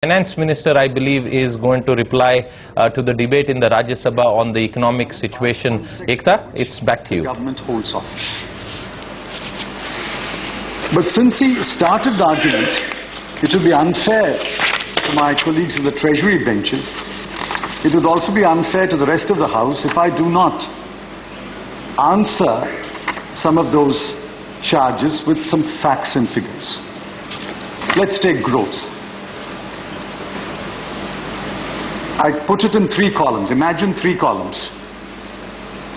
Finance Minister, I believe, is going to reply to the debate in the Rajya Sabha on the economic situation. Ekta, it's back to you. The government holds office. But since he started the argument, it would be unfair to my colleagues in the Treasury benches. It would also be unfair to the rest of the House if I do not answer some of those charges with some facts and figures. Let's take growth. I put it in 3 columns. Imagine 3 columns.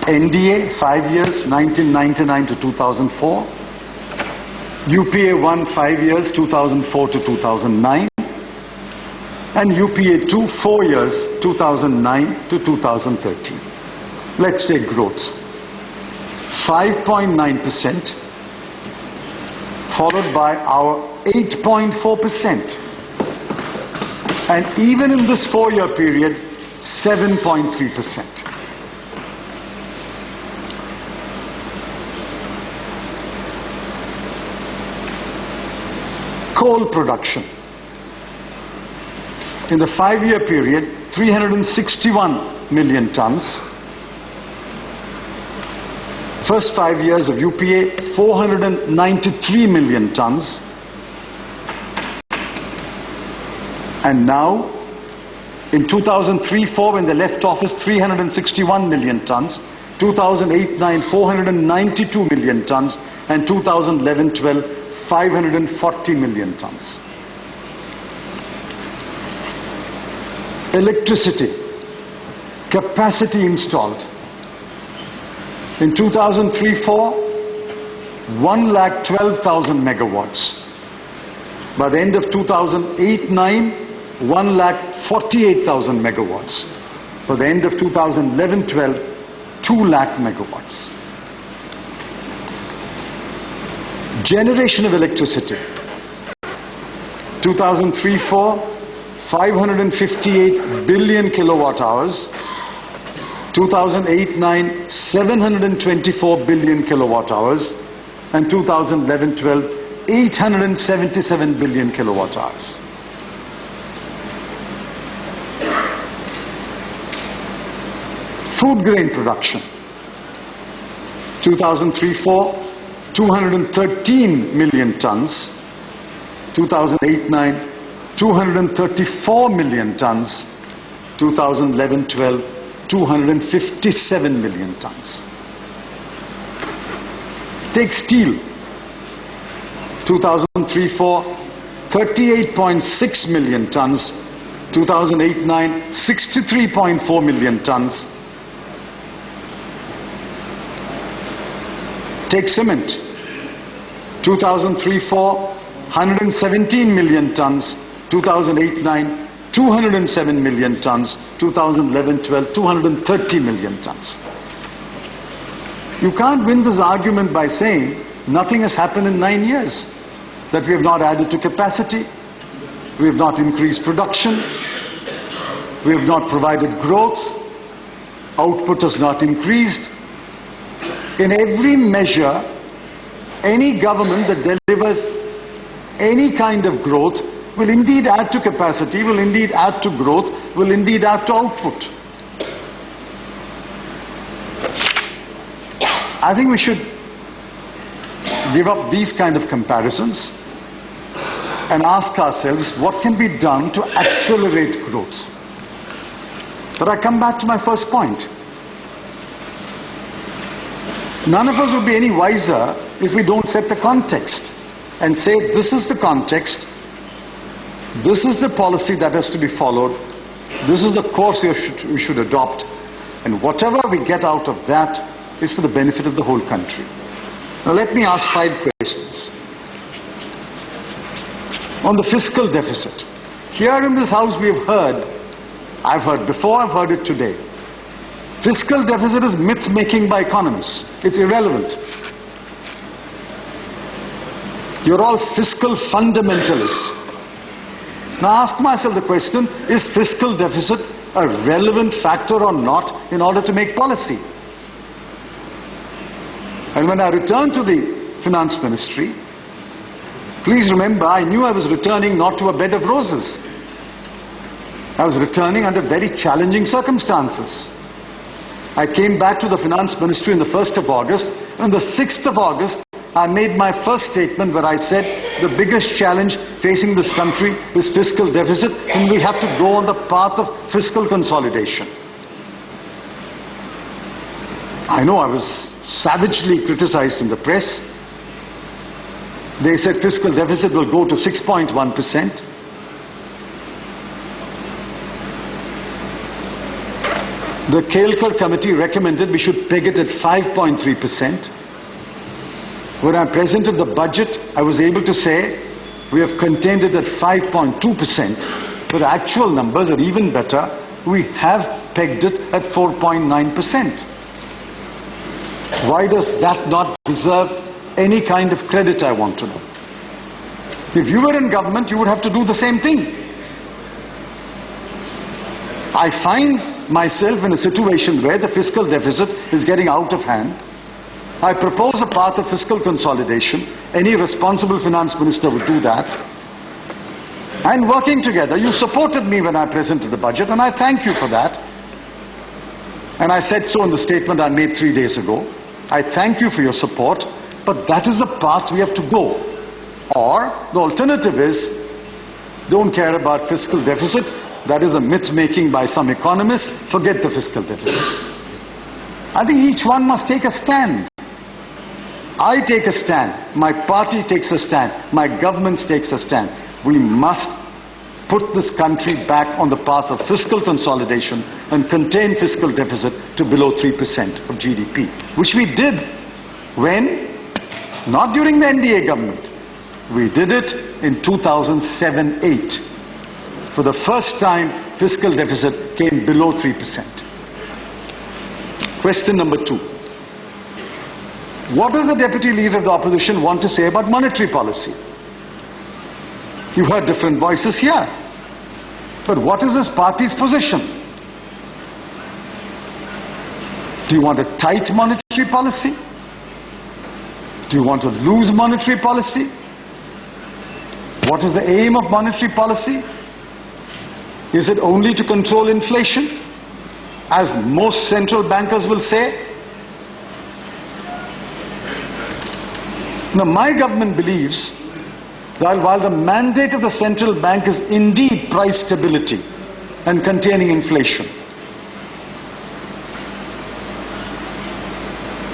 NDA, 5 years, 1999 to 2004. UPA 1, 5 years, 2004 to 2009. And UPA 2, 4 years, 2009 to 2013. Let's take growth. 5.9%, followed by our 8.4%. And even in this 4-year period, 7.3%. Coal production. In the 5-year period, 361 million tons. First 5 years of UPA, 493 million tons. And now, in 2003-04, when they left office, 361 million tons. 2008-09, 492 million tons. And 2011-12, 540 million tons. Electricity, capacity installed. In 2003-04, 1,12,000 megawatts. By the end of 2008-09, 1,48,000 megawatts. By the end of 2011-12, 2 lakh megawatts. Generation of electricity. 2003-04, 558 billion kilowatt hours. 2008-09, 724 billion kilowatt hours. And 2011-12, 877 billion kilowatt hours. Food grain production. 2003-04, 213 million tons. 2008-09, 234 million tons. 2011-12, 257 million tons. Take steel. 2003-04, 38.6 million tons. 2008-09, 63.4 million tons. Take cement. 2003-04, 117 million tons. 2008-09, 207 million tons. 2011-12, 230 million tons. You can't win this argument by saying nothing has happened in 9 years. That we have not added to capacity, we have not increased production, we have not provided growth, output has not increased. In every measure, any government that delivers any kind of growth will indeed add to capacity, will indeed add to growth, will indeed add to output. I think we should give up these kind of comparisons and ask ourselves what can be done to accelerate growth. But I come back to my first point. None of us will be any wiser if we don't set the context and say this is the context, this is the policy that has to be followed, this is the course we should adopt, and whatever we get out of that is for the benefit of the whole country. Now let me ask 5 questions. On the fiscal deficit. Here in this house we have heard, I've heard before, I've heard it today. Fiscal deficit is myth-making by economists. It's irrelevant. You're all fiscal fundamentalists. Now ask myself the question, is fiscal deficit a relevant factor or not in order to make policy? And when I returned to the finance ministry, Please remember, I knew I was returning not to a bed of roses. I was returning under very challenging circumstances. I came back to the Finance Ministry on the 1st of August. On the 6th of August, I made my first statement where I said the biggest challenge facing this country is fiscal deficit, and we have to go on the path of fiscal consolidation. I know I was savagely criticized in the press. They said fiscal deficit will go to 6.1%. The Kelkar committee recommended we should peg it at 5.3%. When I presented the budget, I was able to say we have contained it at 5.2%, but the actual numbers are even better. We have pegged it at 4.9%. Why does that not deserve any kind of credit, I want to know? If you were in government, you would have to do the same thing. I find myself in a situation where the fiscal deficit is getting out of hand. I propose a path of fiscal consolidation. Any responsible finance minister would do that. And working together, you supported me when I presented the budget, and I thank you for that. And I said so in the statement I made 3 days ago. I thank you for your support, but that is the path we have to go. Or the alternative is, don't care about fiscal deficit. That is a myth-making by some economists. Forget the fiscal deficit. I think each one must take a stand. I take a stand. My party takes a stand. My government takes a stand. We must put this country back on the path of fiscal consolidation and contain fiscal deficit to below 3% of GDP, which we did when, not during the NDA government, we did it in 2007-8. For the first time, fiscal deficit came below 3%. Question number 2. What does the Deputy Leader of the Opposition want to say about monetary policy? You heard different voices here. But what is his party's position? Do you want a tight monetary policy? Do you want a loose monetary policy? What is the aim of monetary policy? Is it only to control inflation, as most central bankers will say? Now, my government believes that while the mandate of the central bank is indeed price stability and containing inflation,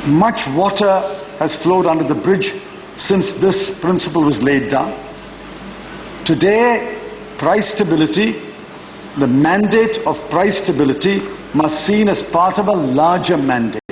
much water has flowed under the bridge since this principle was laid down. Today, price stability, the mandate of price stability must be seen as part of a larger mandate.